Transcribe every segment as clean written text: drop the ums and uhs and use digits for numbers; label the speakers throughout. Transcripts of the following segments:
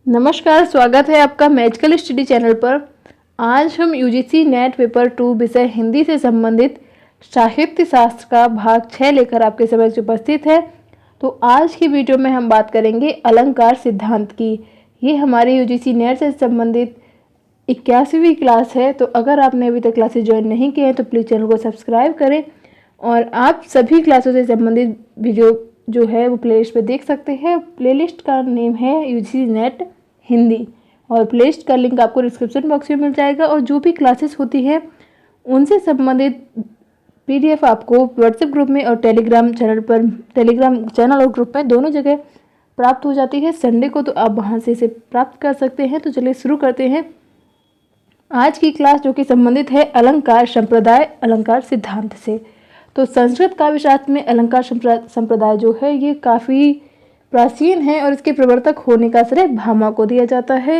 Speaker 1: नमस्कार, स्वागत है आपका मैजिकल स्टडी चैनल पर। आज हम यूजीसी नेट पेपर 2 विषय हिंदी से संबंधित साहित्य शास्त्र का भाग 6 लेकर आपके समक्ष उपस्थित है। तो आज की वीडियो में हम बात करेंगे अलंकार सिद्धांत की। ये हमारे यूजीसी नेट से संबंधित 81वीं क्लास है। तो अगर आपने अभी तक क्लासेस ज्वाइन नहीं किए हैं तो प्लीज़ चैनल को सब्सक्राइब करें और आप सभी क्लासों से संबंधित वीडियो जो है वो प्लेलिस्ट पे देख सकते हैं। प्लेलिस्ट का नेम है यूजीसी नेट हिंदी और प्लेलिस्ट का लिंक आपको डिस्क्रिप्शन बॉक्स में मिल जाएगा। और जो भी क्लासेस होती है उनसे संबंधित पीडीएफ आपको व्हाट्सएप ग्रुप में और टेलीग्राम चैनल और ग्रुप में दोनों जगह प्राप्त हो जाती है। संडे को तो आप वहां से इसे प्राप्त कर सकते हैं। तो चलिए शुरू करते हैं आज की क्लास, जो कि संबंधित है अलंकार संप्रदाय अलंकार सिद्धांत से। तो संस्कृत काव्य शास्त्र में अलंकार संप्रदाय जो है ये काफ़ी प्राचीन है और इसके प्रवर्तक होने का श्रेय भामा को दिया जाता है।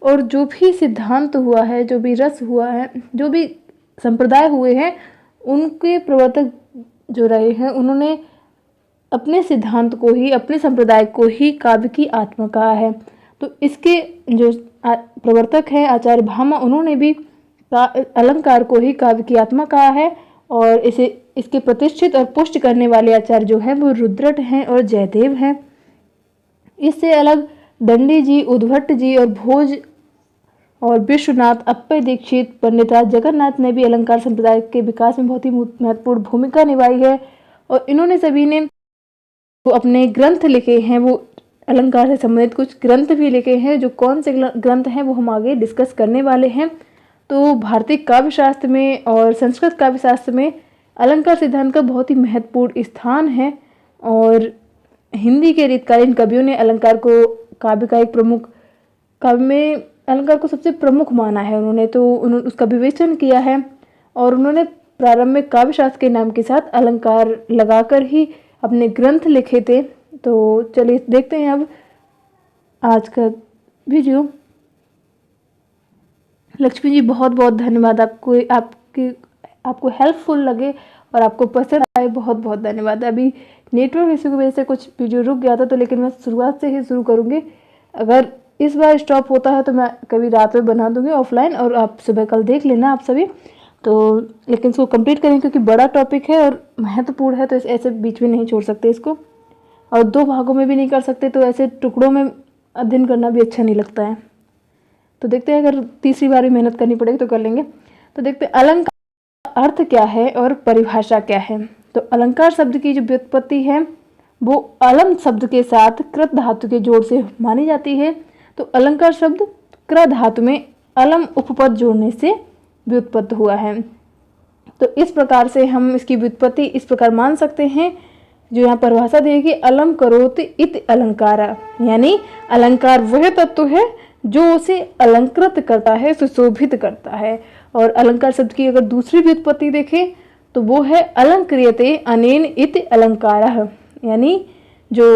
Speaker 1: और जो भी सिद्धांत हुआ है, जो भी रस हुआ है, जो भी संप्रदाय हुए हैं, उनके प्रवर्तक जो रहे हैं उन्होंने अपने सिद्धांत को ही, अपने संप्रदाय को ही काव्य की आत्मा कहा है। तो इसके जो प्रवर्तक हैं आचार्य भामा, उन्होंने भी अलंकार को ही काव्य की आत्मा कहा है। और इसके प्रतिष्ठित और पुष्ट करने वाले आचार्य जो हैं वो रुद्रट हैं और जयदेव हैं। इससे अलग दंडी जी, उद्भट जी और भोज और विश्वनाथ, अप्पय दीक्षित, पंडितराज जगन्नाथ ने भी अलंकार संप्रदाय के विकास में बहुत ही महत्वपूर्ण भूमिका निभाई है। और इन्होंने सभी ने वो अपने ग्रंथ लिखे हैं, वो अलंकार से संबंधित कुछ ग्रंथ भी लिखे हैं। जो कौन से ग्रंथ हैं वो हम आगे डिस्कस करने वाले हैं। तो भारतीय काव्य शास्त्र में और संस्कृत काव्य शास्त्र में अलंकार सिद्धांत का बहुत ही महत्वपूर्ण स्थान है। और हिंदी के रीतकालीन कवियों ने अलंकार को काव्य का एक प्रमुख, काव्य में अलंकार को सबसे प्रमुख माना है। उन्होंने उसका विवेचन किया है और उन्होंने प्रारंभ में काव्य शास्त्र के नाम के साथ अलंकार लगाकर ही अपने ग्रंथ लिखे थे। तो चलिए देखते हैं अब आज का वीडियो। लक्ष्मी जी, बहुत बहुत धन्यवाद। आपको हेल्पफुल लगे और आपको पसंद आए, बहुत बहुत धन्यवाद। अभी नेटवर्क इशू की वजह से कुछ वीडियो रुक गया था, तो लेकिन मैं शुरुआत से ही शुरू करूँगी। अगर इस बार स्टॉप होता है तो मैं कभी रात में बना दूँगी ऑफलाइन और आप सुबह कल देख लेना आप सभी। तो लेकिन इसको कंप्लीट करें क्योंकि बड़ा टॉपिक है और महत्वपूर्ण है, तो ऐसे बीच में नहीं छोड़ सकते इसको। और 2 भागों में भी नहीं कर सकते, तो ऐसे टुकड़ों में अध्ययन करना भी अच्छा नहीं लगता है। तो देखते हैं, अगर तीसरी बार भी मेहनत करनी पड़ेगी तो कर लेंगे। तो देखते हैं अलंकार अर्थ क्या है और परिभाषा क्या है। तो अलंकार शब्द की जो व्युत्पत्ति है वो अलम शब्द के साथ कृत धातु के जोड़ से मानी जाती है। तो अलंकार शब्द क्र धातु में अलम उपपद जोड़ने से व्युत्पत्त हुआ है। तो इस प्रकार से हम इसकी व्युत्पत्ति इस प्रकार मान सकते हैं, जो यहाँ परिभाषा देगी, अलम करोति इति अलंकारा, यानी अलंकार वह तत्व है जो उसे अलंकृत करता है, सुशोभित करता है। और अलंकार शब्द की अगर दूसरी व्युत्पत्ति देखें तो वो है अलंक्रियते अनेन इति अलंकारः, यानी जो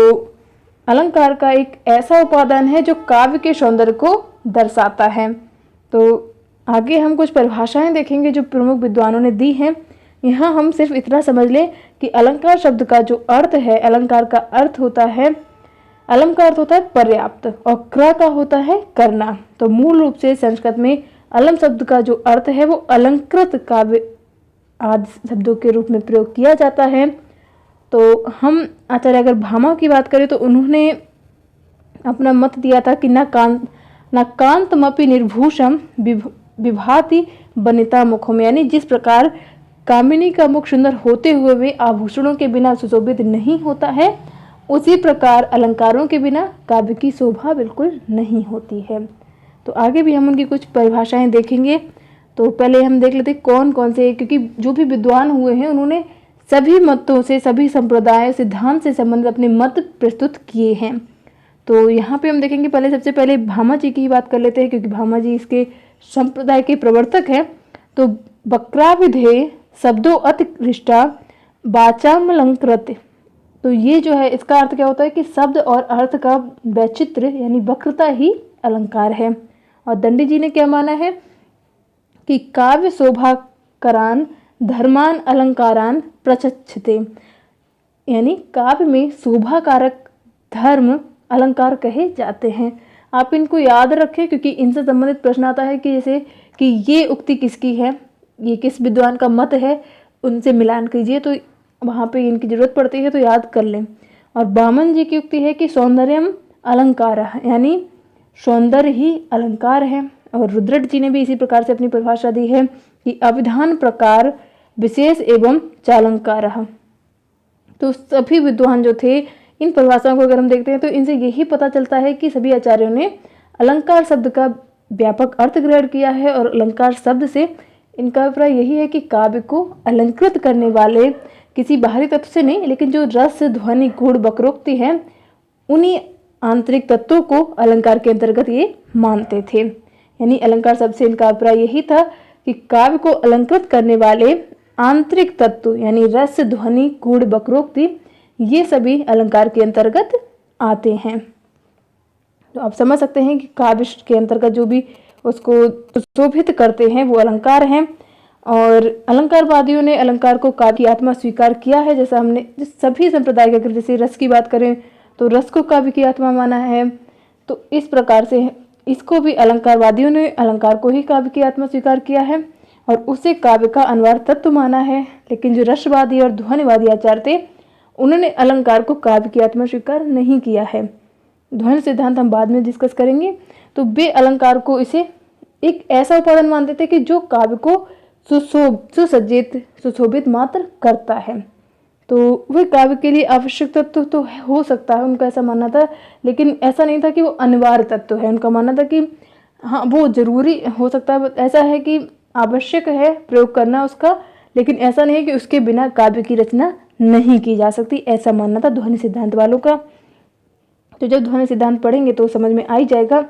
Speaker 1: अलंकार का एक ऐसा उपादान है जो काव्य के सौंदर्य को दर्शाता है। तो आगे हम कुछ परिभाषाएं देखेंगे जो प्रमुख विद्वानों ने दी हैं। यहाँ हम सिर्फ इतना समझ लें कि अलंकार शब्द का जो अर्थ है, अलंकार का अर्थ होता है, अलम का अर्थ होता है पर्याप्त और क्र का होता है करना। तो मूल रूप से संस्कृत में अलम शब्द का जो अर्थ है वो अलंकृत काव्य आदि शब्दों के रूप में प्रयोग किया जाता है। तो हम आचार्य अगर भामा की बात करें तो उन्होंने अपना मत दिया था कि न कांतमपि निर्भूषम विभाति बनिता मुखम, यानी जिस प्रकार कामिनी का मुख सुंदर होते हुए भी आभूषणों के बिना सुशोभित नहीं होता है, उसी प्रकार अलंकारों के बिना काव्य की शोभा बिल्कुल नहीं होती है। तो आगे भी हम उनकी कुछ परिभाषाएं देखेंगे। तो पहले हम देख लेते कौन कौन से, क्योंकि जो भी विद्वान हुए हैं उन्होंने सभी मतों से, सभी संप्रदाय सिद्धांत से संबंधित अपने मत प्रस्तुत किए हैं। तो यहाँ पे हम देखेंगे, पहले सबसे पहले भामा जी की ही बात कर लेते हैं, क्योंकि भामा जी इसके संप्रदाय के प्रवर्तक हैं। तो वक्राविधेय शब्दों अतिकृष्टा वाचामलंकृत, तो ये जो है इसका अर्थ क्या होता है कि शब्द और अर्थ का वैचित्र्य यानी वक्रता ही अलंकार है। और दंडी जी ने क्या माना है कि काव्य शोभाकरान धर्मान अलंकारान प्रचक्षते, यानी काव्य में शोभाकारक धर्म अलंकार कहे जाते हैं। आप इनको याद रखें, क्योंकि इनसे संबंधित प्रश्न आता है कि जैसे कि ये उक्ति किसकी है, ये किस विद्वान का मत है, उनसे मिलान कीजिए, तो वहाँ पे इनकी जरूरत पड़ती है, तो याद कर लें। और वामन जी की उक्ति है कि सौंदर्यम अलंकार, यानी सौंदर्य ही अलंकार है। और रुद्रट जी ने भी इसी प्रकार से अपनी परिभाषा दी है कि अभिधान प्रकार विशेष एवं चालंकार। तो सभी विद्वान जो थे, इन परिभाषाओं को अगर हम देखते हैं तो इनसे यही पता चलता है कि सभी आचार्यों ने अलंकार शब्द का व्यापक अर्थ ग्रहण किया है। और अलंकार शब्द से इनका अभिप्राय यही है कि काव्य को अलंकृत करने वाले किसी बाहरी तत्व से नहीं, लेकिन जो रस, ध्वनि, गुण, वक्रोक्ति है, उन्हीं आंतरिक तत्वों को अलंकार के अंतर्गत ये मानते थे। यानी अलंकार शब्द से इनका अभिप्राय यही था कि काव्य को अलंकृत करने वाले आंतरिक तत्व यानी रस, ध्वनि, गुण, वक्रोक्ति, ये सभी अलंकार के अंतर्गत आते हैं। तो आप समझ सकते हैं कि काव्य के अंतर्गत जो भी उसको सुशोभित करते हैं वो अलंकार हैं। और अलंकारवादियों ने अलंकार को काव्य की आत्मा स्वीकार किया है। जैसा हमने सभी संप्रदाय के, अगर जैसे रस की बात करें तो रस को काव्य की आत्मा माना है, तो इस प्रकार से इसको भी अलंकारवादियों ने अलंकार को ही काव्य की आत्मा स्वीकार किया है और उसे काव्य का अनिवार्य तत्व माना है। लेकिन जो रसवादी और ध्वनिवादी आचार्य थे, उन्होंने अलंकार को काव्य की आत्मा स्वीकार नहीं किया है। ध्वनि सिद्धांत हम बाद में डिस्कस करेंगे। तो वे अलंकार को इसे एक ऐसा उपादान मानते थे कि जो काव्य को सुसज्जित, सुशोभित मात्र करता है। तो वह काव्य के लिए आवश्यक तत्व तो हो सकता है, उनका ऐसा मानना था, लेकिन ऐसा नहीं था कि वो अनिवार्य तत्व है। उनका मानना था कि हाँ, वो जरूरी हो सकता है, ऐसा है कि आवश्यक है प्रयोग करना उसका, लेकिन ऐसा नहीं है कि उसके बिना काव्य की रचना नहीं की जा सकती, ऐसा मानना था ध्वनि सिद्धांत वालों का। तो जब ध्वनि सिद्धांत पढ़ेंगे तो समझ में आ ही जाएगा।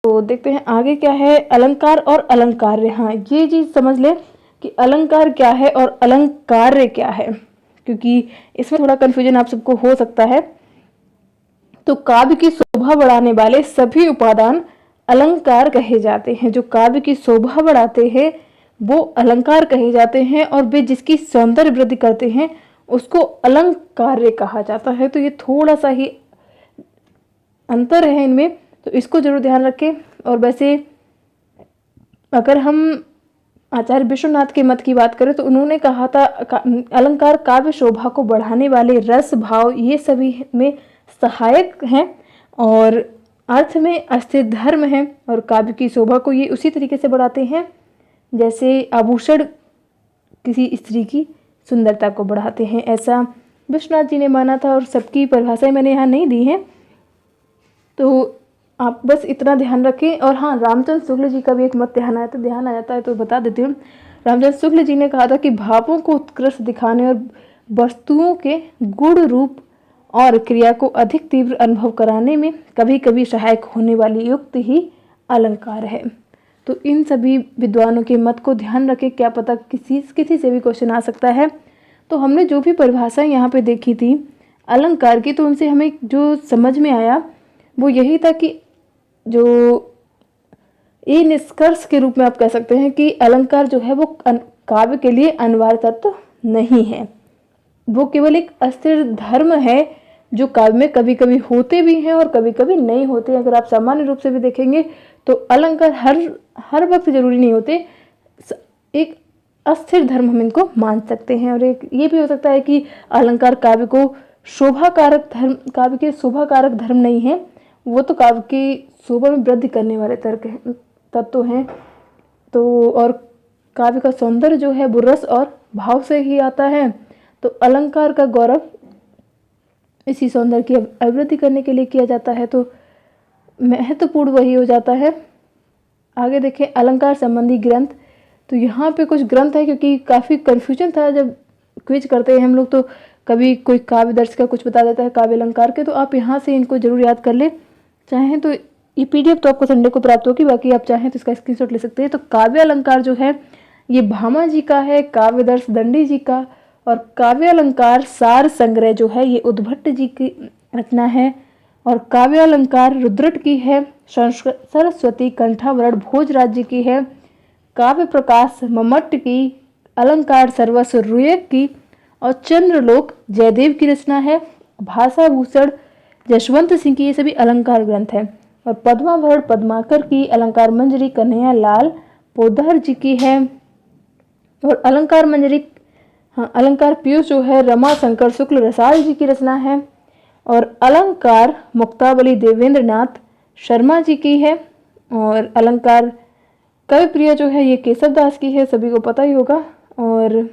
Speaker 1: तो देखते हैं आगे क्या है, अलंकार और अलंकार्य। हाँ, ये चीज समझ ले कि अलंकार क्या है और अलंकार्य क्या है, क्योंकि इसमें थोड़ा कंफ्यूजन आप सबको हो सकता है। तो काव्य की शोभा बढ़ाने वाले सभी उपादान अलंकार कहे जाते हैं। जो काव्य की शोभा बढ़ाते हैं वो अलंकार कहे जाते हैं, और वे जिसकी सौंदर्य वृद्धि करते हैं उसको अलंकार्य कहा जाता है। तो ये थोड़ा सा ही अंतर है इनमें, तो इसको जरूर ध्यान रखें। और वैसे अगर हम आचार्य विश्वनाथ के मत की बात करें तो उन्होंने कहा था अलंकार काव्य शोभा को बढ़ाने वाले रस, भाव, ये सभी में सहायक हैं और अर्थ में अस्थिर धर्म है। और काव्य की शोभा को ये उसी तरीके से बढ़ाते हैं जैसे आभूषण किसी स्त्री की सुंदरता को बढ़ाते हैं, ऐसा विश्वनाथ जी ने माना था। और सबकी परिभाषाएं मैंने यहाँ नहीं दी हैं, तो आप बस इतना ध्यान रखें। और हाँ, रामचंद्र शुक्ल जी का भी एक मत ध्यान आ जाता है तो बता देती हूँ। रामचंद्र शुक्ल जी ने कहा था कि भावों को उत्कृष्ट दिखाने और वस्तुओं के गुण, रूप और क्रिया को अधिक तीव्र अनुभव कराने में कभी कभी सहायक होने वाली युक्ति ही अलंकार है। तो इन सभी विद्वानों के मत को ध्यान रखें, क्या पता किसी से भी क्वेश्चन आ सकता है। तो हमने जो भी परिभाषाएं यहाँ पे देखी थी अलंकार की, तो उनसे हमें जो समझ में आया वो यही था कि जो ये निष्कर्ष के रूप में आप कह सकते हैं कि अलंकार जो है वो काव्य के लिए अनिवार्य तत्व नहीं है, वो केवल एक अस्थिर धर्म है जो काव्य में कभी कभी होते भी हैं और कभी कभी नहीं होते। अगर आप सामान्य रूप से भी देखेंगे तो अलंकार हर वक्त जरूरी नहीं होते, एक अस्थिर धर्म हम इनको मान सकते हैं। और एक ये भी हो सकता है कि अलंकार काव्य को शोभाकारक धर्म, काव्य के शोभाकारक धर्म नहीं है, वो तो काव्य की शोभा में वृद्धि करने वाले तत्व हैं। तो और काव्य का सौंदर्य जो है वो रस और भाव से ही आता है। तो अलंकार का गौरव इसी सौंदर्य की अभिवृद्धि करने के लिए किया जाता है, तो महत्वपूर्ण वही हो जाता है। आगे देखें अलंकार संबंधी ग्रंथ। तो यहाँ पे कुछ ग्रंथ है, क्योंकि काफ़ी कन्फ्यूजन था जब क्विज करते हैं हम लोग, तो कभी कोई काव्य दर्श का कुछ बता देता है काव्य अलंकार के, तो आप यहाँ से इनको जरूर याद कर ले। चाहें तो ये PDF तो आपको संडे को प्राप्त होगी, बाकी आप चाहें तो इसका स्क्रीनशॉट ले सकते हैं। तो काव्य अलंकार जो है ये भामा जी का है, काव्यदर्श दंडी जी का, और काव्य अलंकार सार संग्रह जो है ये उद्भट जी की रचना है, और काव्य अलंकार रुद्रट की है, सरस्वती कंठावरण भोजराज जी की है, काव्य प्रकाश मम्मट की, अलंकार सर्वस्व रुयक की, और चंद्रलोक जयदेव की रचना है, भाषा भूषण जशवंत सिंह की, ये सभी अलंकार ग्रंथ हैं। और पद्माभरण पद्माकर की अलंकार मंजरी कन्हैया लाल पोद्दार जी की है। और अलंकार मंजरी अलंकार पीयूष जो है रमा शंकर शुक्ल रसाल जी की रचना है। और अलंकार मुक्तावली देवेंद्र नाथ शर्मा जी की है। और अलंकार कवि प्रिय जो है ये केशव दास की है, सभी को पता ही होगा। और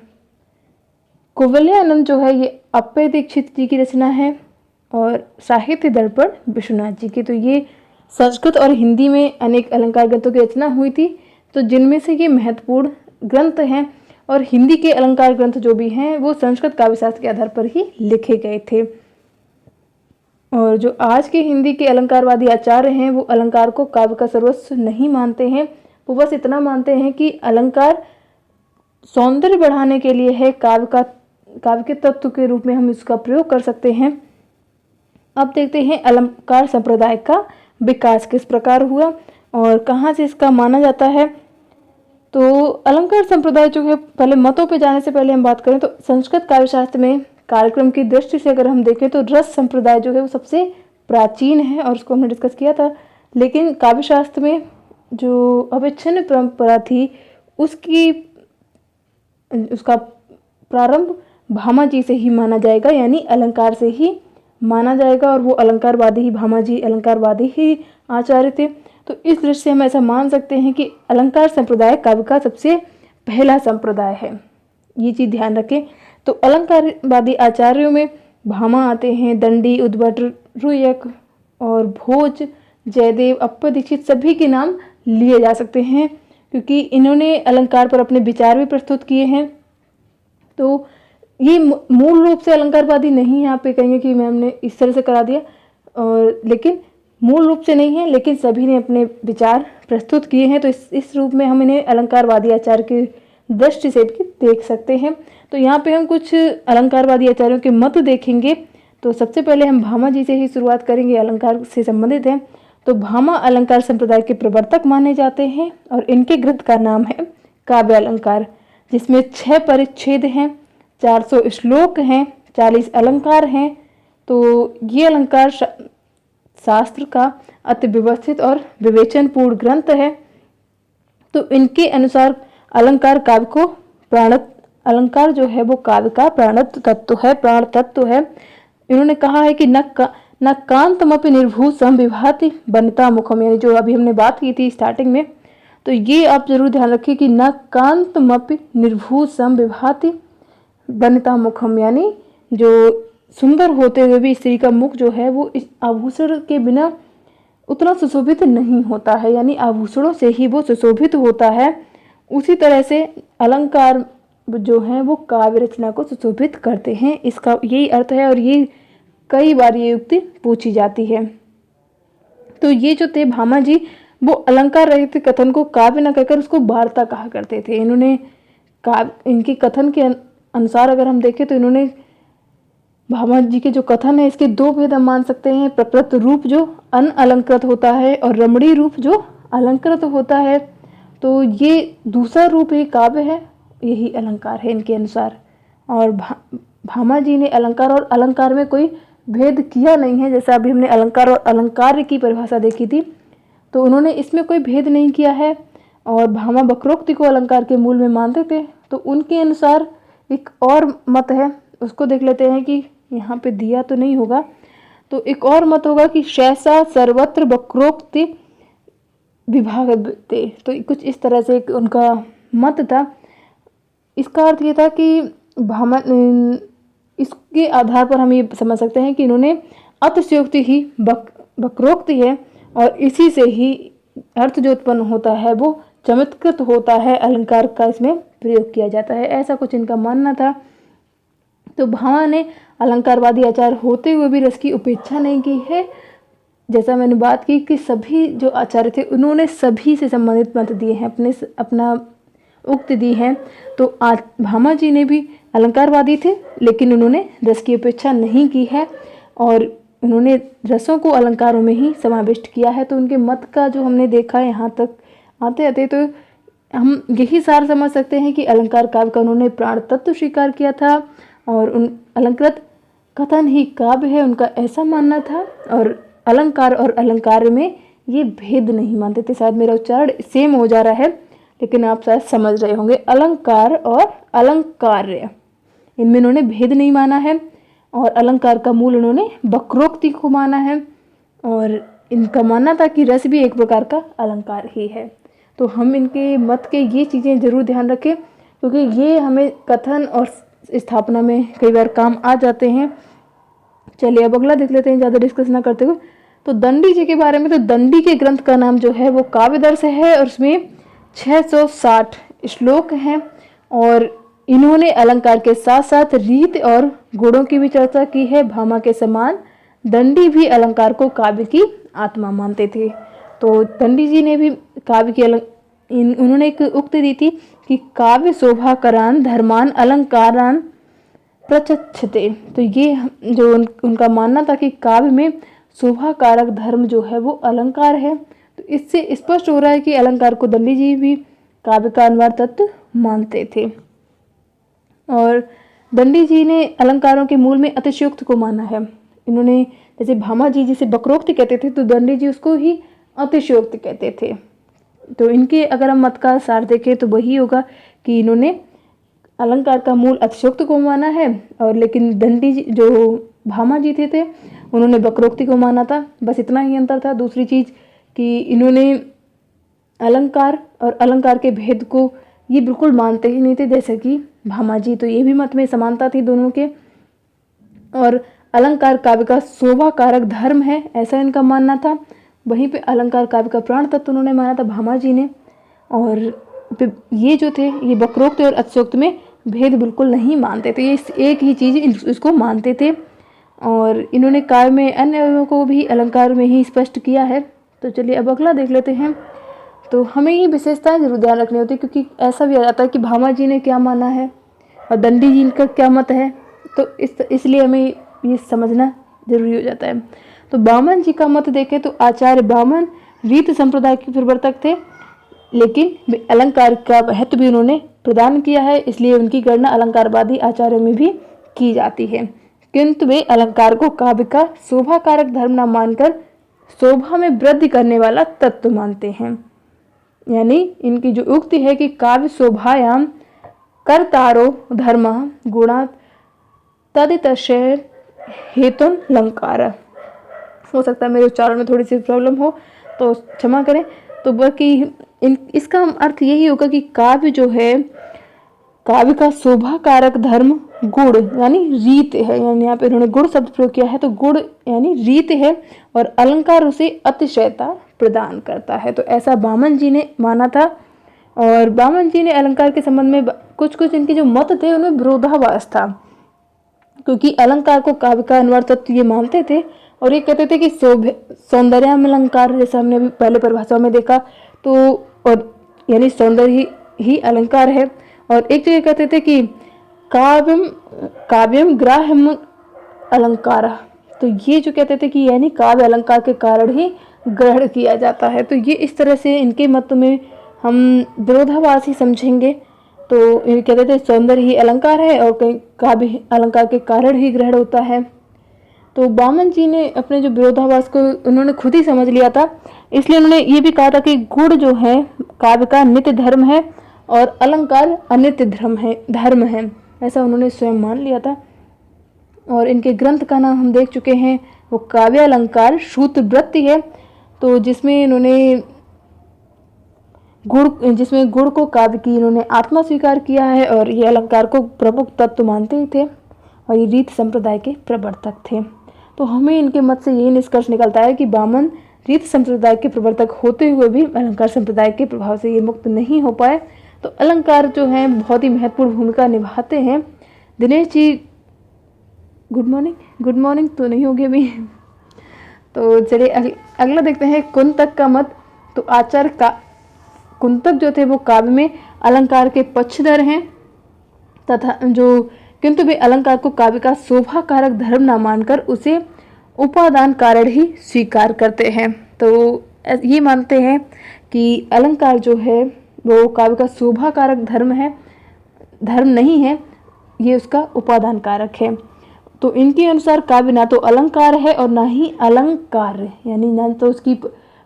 Speaker 1: कुवलयानंद जो है ये अप्पय दीक्षित जी की रचना है। और साहित्य दर्पण विश्वनाथ जी की। तो ये संस्कृत और हिंदी में अनेक अलंकार ग्रंथों की रचना हुई थी, तो जिनमें से ये महत्वपूर्ण ग्रंथ हैं। और हिंदी के अलंकार ग्रंथ जो भी हैं वो संस्कृत काव्यशास्त्र के आधार पर ही लिखे गए थे। और जो आज के हिंदी के अलंकारवादी आचार्य हैं वो अलंकार को काव्य का सर्वस्व नहीं मानते हैं। वो बस इतना मानते हैं कि अलंकार सौंदर्य बढ़ाने के लिए है, काव्य के तत्व के रूप में हम इसका प्रयोग कर सकते हैं। अब देखते हैं अलंकार संप्रदाय का विकास किस प्रकार हुआ और कहाँ से इसका माना जाता है। तो अलंकार संप्रदाय जो है, पहले मतों पे जाने से पहले हम बात करें तो संस्कृत काव्यशास्त्र में कार्यक्रम की दृष्टि से अगर हम देखें तो रस संप्रदाय जो है वो सबसे प्राचीन है और उसको हमने डिस्कस किया था। लेकिन काव्यशास्त्र में जो अविच्छिन्न परंपरा थी उसका प्रारंभ भामा जी से ही माना जाएगा, यानी अलंकार से ही माना जाएगा। और वो अलंकारवादी ही, भामा जी अलंकारवादी ही आचार्य थे। तो इस दृष्टि से हम ऐसा मान सकते हैं कि अलंकार संप्रदाय काव्य का सबसे पहला संप्रदाय है, ये चीज़ ध्यान रखें। तो अलंकारवादी आचार्यों में भामा आते हैं, दंडी, उद्भट, रुयक और भोज, जयदेव, अप्पय दीक्षित सभी के नाम लिए जा सकते हैं, क्योंकि इन्होंने अलंकार पर अपने विचार भी प्रस्तुत किए हैं। तो ये मूल रूप से अलंकारवादी नहीं है, आप ये कहेंगे कि मैम ने इस तरह से करा दिया, और लेकिन मूल रूप से नहीं है, लेकिन सभी ने अपने विचार प्रस्तुत किए हैं। तो इस रूप में हम इन्हें अलंकारवादी आचार्य की दृष्टि से भी देख सकते हैं। तो यहाँ पे हम कुछ अलंकारवादी आचार्यों के मत देखेंगे। तो सबसे पहले हम भामा जी से ही शुरुआत करेंगे, अलंकार से संबंधित हैं। तो भामा अलंकार संप्रदाय के प्रवर्तक माने जाते हैं और इनके ग्रंथ का नाम है काव्य अलंकार, जिसमें 6 परिच्छेद हैं, 400 श्लोक हैं, 40 अलंकार हैं। तो ये अलंकार शास्त्र का अति व्यवस्थित और विवेचनपूर्ण ग्रंथ है। तो इनके अनुसार अलंकार काव्य को अलंकार जो है वो काव्य का प्राण तत्व है। इन्होंने कहा है कि न कांतमपि निर्भू संविभाति बनिता मुखम, यानी जो अभी हमने बात की थी स्टार्टिंग में। तो ये आप जरूर ध्यान रखिए कि न कांतमपि निर्भू संविभाति बनिता मुखम, यानी जो सुंदर होते हुए भी स्त्री का मुख जो है वो इस आभूषण के बिना उतना सुशोभित नहीं होता है, यानी आभूषणों से ही वो सुशोभित होता है। उसी तरह से अलंकार जो है वो काव्य रचना को सुशोभित करते हैं, इसका यही अर्थ है। और ये कई बार ये युक्ति पूछी जाती है। तो ये जो थे भामा जी, वो अलंकार रहित कथन को काव्य न कहकर उसको वार्ता कहा करते थे। इनके कथन के अनुसार अगर हम देखें तो इन्होंने भामा जी के जो कथन है इसके 2 भेद हम मान सकते हैं। प्रकृत रूप जो अनअलंकृत होता है और रमणीय रूप जो अलंकृत होता है। तो ये दूसरा रूप ही काव्य है, यही अलंकार है इनके अनुसार। और भामा जी ने अलंकार और अलंकार में कोई भेद किया नहीं है। जैसा अभी हमने अलंकार और अलंकार की परिभाषा देखी थी, तो उन्होंने इसमें कोई भेद नहीं किया है। और भामा वक्रोक्ति को अलंकार के मूल में मानते थे। तो उनके अनुसार एक और मत है, उसको देख लेते हैं कि यहाँ पे दिया तो नहीं होगा। तो एक और मत होगा कि शैसा सर्वत्र वक्रोक्ति विभागते। तो कुछ इस तरह से एक उनका मत था। इसका अर्थ ये था कि भामा, इसके आधार पर हम ये समझ सकते हैं कि इन्होंने अतिशयोक्ति ही वक्रोक्ति है और इसी से ही अर्थ जो उत्पन्न होता है वो चमत्कृत होता है, अलंकार का इसमें प्रयोग किया जाता है, ऐसा कुछ इनका मानना था। तो भामा ने अलंकारवादी आचार्य होते हुए भी रस की उपेक्षा नहीं की है। जैसा मैंने बात की कि सभी जो आचार्य थे उन्होंने सभी से संबंधित मत दिए हैं, अपना उक्त दी है। तो भामा जी ने भी अलंकारवादी थे, लेकिन उन्होंने रस की उपेक्षा नहीं की है और उन्होंने रसों को अलंकारों में ही समाविष्ट किया है। तो उनके मत का जो हमने देखा यहाँ तक आते आते, तो हम यही सार समझ सकते हैं कि अलंकार काव्य का उन्होंने प्राण तत्व स्वीकार किया था और उन अलंकृत कथन ही काव्य है, उनका ऐसा मानना था। और अलंकार में ये भेद नहीं मानते थे। शायद मेरा उच्चारण सेम हो जा रहा है, लेकिन आप शायद समझ रहे होंगे। अलंकार और अलंकार्य, इनमें इन्होंने भेद नहीं माना है, और अलंकार का मूल उन्होंने वक्रोक्ति को माना है, और इनका मानना था कि रस भी एक प्रकार का अलंकार ही है। तो हम इनके मत के ये चीज़ें ज़रूर ध्यान रखें, क्योंकि ये हमें कथन और स्थापना में कई बार काम आ जाते हैं। चलिए अब अगला देख लेते हैं, ज़्यादा डिस्कस ना करते हुए। तो दंडी जी के बारे में, तो दंडी के ग्रंथ का नाम जो है वो काव्यदर्श है, और उसमें 660 श्लोक हैं, और इन्होंने अलंकार के साथ साथ रीत और गुणों की भी चर्चा की है। भामा के समान दंडी भी अलंकार को काव्य की आत्मा मानते थे। तो दंडी जी ने भी काव्य की उन्होंने एक उक्ति दी थी कि काव्य शोभाकरान धर्मान अलंकारान प्रचक्षते। तो ये जो उनका मानना था कि काव्य में शोभा कारक धर्म जो है वो अलंकार है। तो इससे स्पष्ट हो रहा है कि अलंकार को दंडी जी भी काव्य का अनिवार्य तत्व मानते थे। और दंडी जी ने अलंकारों के मूल में अतिशयोक्ति को माना है। इन्होंने, जैसे भामा जी जिसे वक्रोक्ति कहते थे, तो दंडी जी उसको ही अतिशयोक्ति कहते थे। तो इनके अगर हम मत का सार देखें तो वही होगा कि इन्होंने अलंकार का मूल अतिशयोक्ति को माना है, और लेकिन दंडी जी जो भामा जी थे उन्होंने वक्रोक्ति को माना था। बस इतना ही अंतर था। दूसरी चीज़ कि इन्होंने अलंकार और अलंकार के भेद को ये बिल्कुल मानते ही नहीं थे, जैसे कि भामा जी। तो ये भी मत में समानता थी दोनों के। और अलंकार काव्य का शोभा कारक धर्म है, ऐसा इनका मानना था। वहीं पे अलंकार काव्य का प्राण तत्व उन्होंने माना था भामा जी ने। और ये जो थे ये वक्रोक्त और अतिशयोक्त में भेद बिल्कुल नहीं मानते थे, ये एक ही चीज़ इसको मानते थे। और इन्होंने काव्य में अन्य अवयवों को भी अलंकार में ही स्पष्ट किया है। तो चलिए अब अगला देख लेते हैं। तो हमें ये विशेषताएं जरूर ध्यान रखनी होती है, क्योंकि ऐसा भी आ जाता है कि भामा जी ने क्या माना है और दंडी जी का क्या मत है। तो इसलिए हमें ये समझना जरूरी हो जाता है। तो बामन जी का मत देखें तो आचार्य बामन रीत संप्रदाय के प्रवर्तक थे, लेकिन वे अलंकार का महत्व भी उन्होंने प्रदान किया है, इसलिए उनकी गणना अलंकारवादी आचार्यों में भी की जाती है। किंतु वे अलंकार को काव्य का शोभा कारक धर्म न मानकर शोभा में वृद्धि करने वाला तत्व मानते हैं। यानी इनकी जो उक्ति है कि काव्य शोभायाम कर्तारो धर्म गुणा तदितशय हेतुन अलंकार। हो सकता है मेरे उच्चारण में थोड़ी सी प्रॉब्लम हो तो क्षमा करें। तो बाकी इसका अर्थ यही होगा कि काव्य जो है, काव्य का शोभा कारक धर्म गुण यानी रीत है। यानी यहाँ पे इन्होंने गुण शब्द प्रयोग किया है, तो गुण यानी रीत है, और अलंकार उसे अतिशयता प्रदान करता है। तो ऐसा बामन जी ने माना था। और बामन जी ने अलंकार के संबंध में कुछ इनके जो मत थे उनमें विरोधाभास था, क्योंकि अलंकार को काव्य का अनिवार्य तत्व ये मानते थे, और ये कहते थे कि सौंदर्यम अलंकार, जैसा हमने अभी पहले परिभाषा में देखा, तो और यानी सौंदर्य ही अलंकार है। और एक जगह कहते थे कि काव्यम ग्राह्यम अलंकार। तो ये जो कहते थे कि यानी काव्य अलंकार के कारण ही ग्रहण किया जाता है। तो ये इस तरह से इनके मत में हम विरोधाभास ही समझेंगे। तो ये कहते थे सौंदर्य ही अलंकार है और कहीं काव्य अलंकार के कारण ही ग्रहण होता है। तो बामन जी ने अपने जो विरोधाभास को उन्होंने खुद ही समझ लिया था, इसलिए उन्होंने ये भी कहा था कि गुण जो है काव्य का नित्य धर्म है और अलंकार अनित्य धर्म है, ऐसा उन्होंने स्वयं मान लिया था। और इनके ग्रंथ का नाम हम देख चुके हैं, वो काव्य अलंकार सूत्रवृत्ति है। तो जिसमें गुण को काव्य की इन्होंने आत्मा स्वीकार किया है, और ये अलंकार को प्रमुख तत्व मानते थे, और ये रीत संप्रदाय के प्रवर्तक थे। तो हमें इनके मत से यही निष्कर्ष निकलता है कि बामन रीत संप्रदाय के प्रवर्तक होते हुए भी अलंकार संप्रदाय के प्रभाव से ये मुक्त नहीं हो पाए। तो अलंकार जो है बहुत ही महत्वपूर्ण भूमिका निभाते हैं। दिनेश जी गुड मॉर्निंग तो नहीं होगी अभी। तो चलिए अगला देखते हैं कुंतक का मत। तो आचार्य का कुंतक जो थे वो काव्य में अलंकार के पक्षधर हैं, तथा किंतु वे अलंकार को काव्य का शोभा कारक धर्म न मानकर उसे उपादान कारण ही स्वीकार करते हैं। तो ये मानते हैं कि अलंकार जो है वो काव्य का शोभा कारक धर्म नहीं है, ये उसका उपादान कारक है। तो इनके अनुसार काव्य ना तो अलंकार है और ना ही अलंकार, यानी ना तो उसकी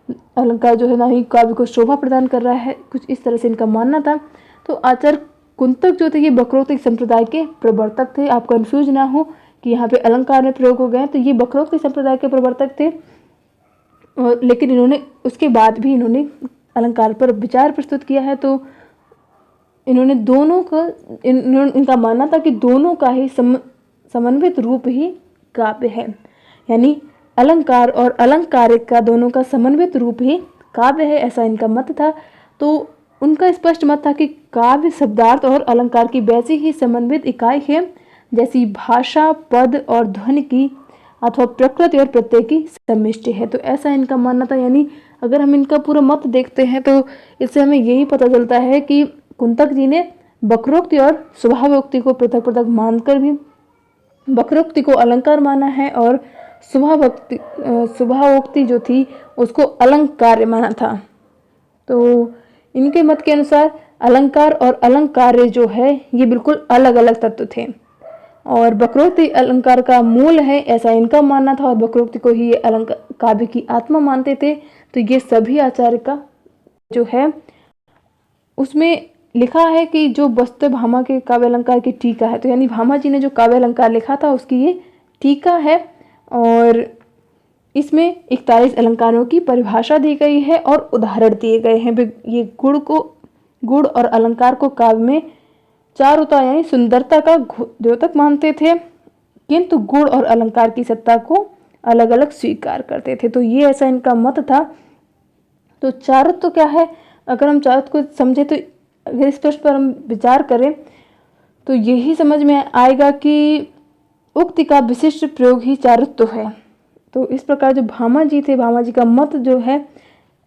Speaker 1: अलंकार जो है ना ही काव्य को शोभा प्रदान कर रहा है, कुछ इस तरह से इनका मानना था। तो आचार्य कुंतक जो थे ये वक्रोक्ति संप्रदाय के प्रवर्तक थे। आप कंफ्यूज ना हो कि यहाँ पे अलंकार में प्रयोग हो गए, तो ये वक्रोक्ति संप्रदाय के प्रवर्तक थे। और लेकिन इन्होंने उसके बाद भी इन्होंने अलंकार पर विचार प्रस्तुत किया है। तो इन्होंने दोनों का इनका मानना था कि दोनों का ही समन्वित रूप ही काव्य है, यानी अलंकार और अलंकारिक का दोनों का समन्वित रूप ही काव्य है, ऐसा इनका मत था। तो उनका स्पष्ट मत था कि काव्य शब्दार्थ और अलंकार की वैसी ही समन्वित इकाई है जैसी भाषा, पद और ध्वनि की अथवा प्रकृति और प्रत्यय की सम्मिष्टि है। तो ऐसा इनका मानना था। यानी अगर हम इनका पूरा मत देखते हैं तो इससे हमें यही पता चलता है कि कुंतक जी ने वक्रोक्ति और स्वभावोक्ति को पृथक पृथक मानकर भी वक्रोक्ति को अलंकार माना है और स्वभावोक्ति जो थी उसको अलंकार माना था। तो इनके मत के अनुसार अलंकार और अलंकार्य जो है ये बिल्कुल अलग अलग तत्व थे और वक्रोक्ति अलंकार का मूल है, ऐसा इनका मानना था। और वक्रोक्ति को ही ये अलंकार काव्य की आत्मा मानते थे। तो ये सभी आचार्य का जो है उसमें लिखा है कि जो वस्तु भामा के काव्य अलंकार की टीका है, तो यानी भामा जी ने जो काव्य अलंकार लिखा था उसकी ये टीका है और इसमें 41 अलंकारों की परिभाषा दी गई है और उदाहरण दिए गए हैं। ये गुण और अलंकार को काव्य में चारुता यानी सुंदरता का द्योतक मानते थे, किंतु गुण और अलंकार की सत्ता को अलग अलग स्वीकार करते थे। तो ये ऐसा इनका मत था। तो चारुत्व क्या है, अगर हम चारुत्व को समझे तो अगर इस प्रश्न पर हम विचार करें तो यही समझ में आएगा कि उक्ति का विशिष्ट प्रयोग ही चारुत्व है। तो इस प्रकार जो भामा जी थे, भामा जी का मत जो है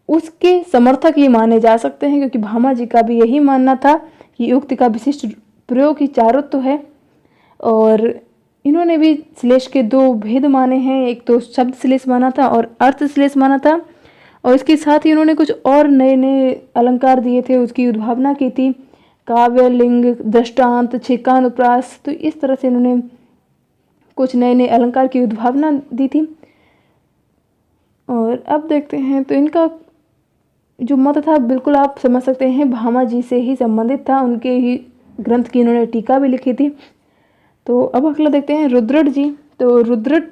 Speaker 1: उसके समर्थक ये माने जा सकते हैं, क्योंकि भामा जी का भी यही मानना था कि उक्ति का विशिष्ट प्रयोग ही चारुत्व है। और इन्होंने भी श्लेष के दो भेद माने हैं, एक तो शब्द श्लेष माना था और अर्थ श्लेष माना था। और इसके साथ ही उन्होंने कुछ और नए नए अलंकार दिए थे, उसकी उद्भावना की थी, काव्य, लिंग, दृष्टांत, छेकान, उपरास। तो इस तरह से इन्होंने कुछ नए नए अलंकार की उद्भावना दी थी। और अब देखते हैं तो इनका जो मत था बिल्कुल आप समझ सकते हैं भामा जी से ही संबंधित था, उनके ही ग्रंथ की इन्होंने टीका भी लिखी थी। तो अब अगला देखते हैं रुद्रट जी। तो रुद्रट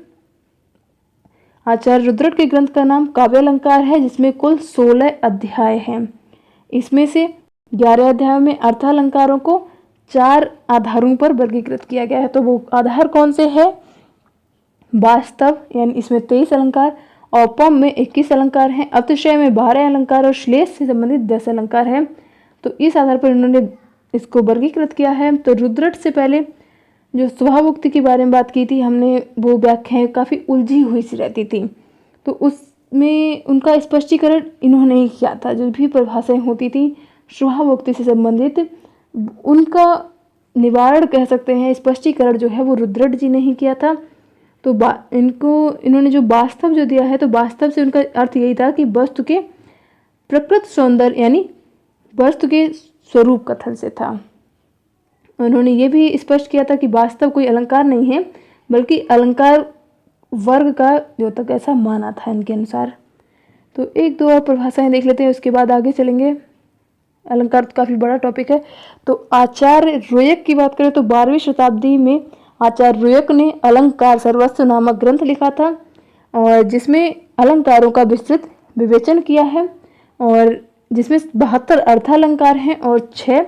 Speaker 1: आचार्य रुद्रट के ग्रंथ का नाम काव्य अलंकार है, जिसमें कुल 16 अध्याय हैं। इसमें से 11 अध्यायों में अर्थालंकारों को 4 आधारों पर वर्गीकृत किया गया है। तो वो आधार कौन से है, वास्तव यानी इसमें 23 अलंकार, औपम में 21 अलंकार हैं, अतिशय में 12 अलंकार और श्लेष से संबंधित 10 अलंकार हैं। तो इस आधार पर इन्होंने इसको वर्गीकृत किया है। तो रुद्रट से पहले जो स्वभावोक्ति के बारे में बात की थी हमने, वो व्याख्याएं काफ़ी उलझी हुई सी रहती थी, तो उसमें उनका स्पष्टीकरण इन्होंने ही किया था। जो भी परिभाषाएं होती थी स्वभावोक्ति से संबंधित, उनका निवारण कह सकते हैं, स्पष्टीकरण जो है वो रुद्रट जी ने ही किया था। तो इन्होंने जो वास्तव जो दिया है, तो वास्तव से उनका अर्थ यही था कि वस्तु के प्रकृत सौंदर्य यानी वस्तु के स्वरूप कथन से था। उन्होंने ये भी स्पष्ट किया था कि वास्तव कोई अलंकार नहीं है, बल्कि अलंकार वर्ग का द्योतक ऐसा माना था इनके अनुसार। तो एक दो और परिभाषाएं देख लेते हैं, उसके बाद आगे चलेंगे। अलंकार तो काफ़ी बड़ा टॉपिक है। तो आचार्य रुयक की बात करें तो 12वीं शताब्दी में आचार्य रुयक ने अलंकार सर्वस्व नामक ग्रंथ लिखा था, और जिसमें अलंकारों का विस्तृत विवेचन किया है, और जिसमें 72 अर्थालंकार हैं और 6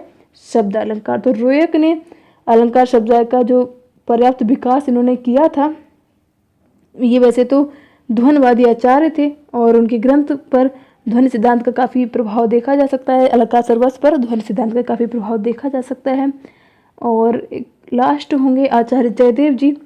Speaker 1: शब्द अलंकार। तो रुयक ने अलंकार शब्द का जो पर्याप्त विकास इन्होंने किया था, ये वैसे तो ध्वनवादी आचार्य थे और उनके ग्रंथ पर ध्वनि सिद्धांत का काफ़ी प्रभाव देखा जा सकता है। अलंकार सर्वस्व पर ध्वनि सिद्धांत का काफ़ी प्रभाव देखा जा सकता है। और एक लास्ट होंगे आचार्य जयदेव जी।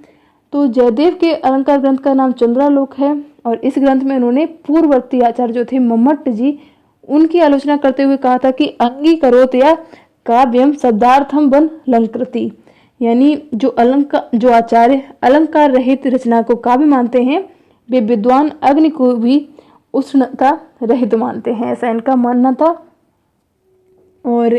Speaker 1: तो जयदेव के अलंकार ग्रंथ का नाम चंद्रालोक है, और इस ग्रंथ में उन्होंने पूर्ववर्ती आचार्य जो थे मम्मट जी, उनकी आलोचना करते हुए कहा था कि अंगीकरोत या काव्यम शब्दार्थम वन लंकृति, यानी जो आचार्य अलंकार रहित रचना को काव्य मानते हैं, वे विद्वान अग्नि को भी उष्णता रहित मानते हैं, ऐसा इनका मानना था। और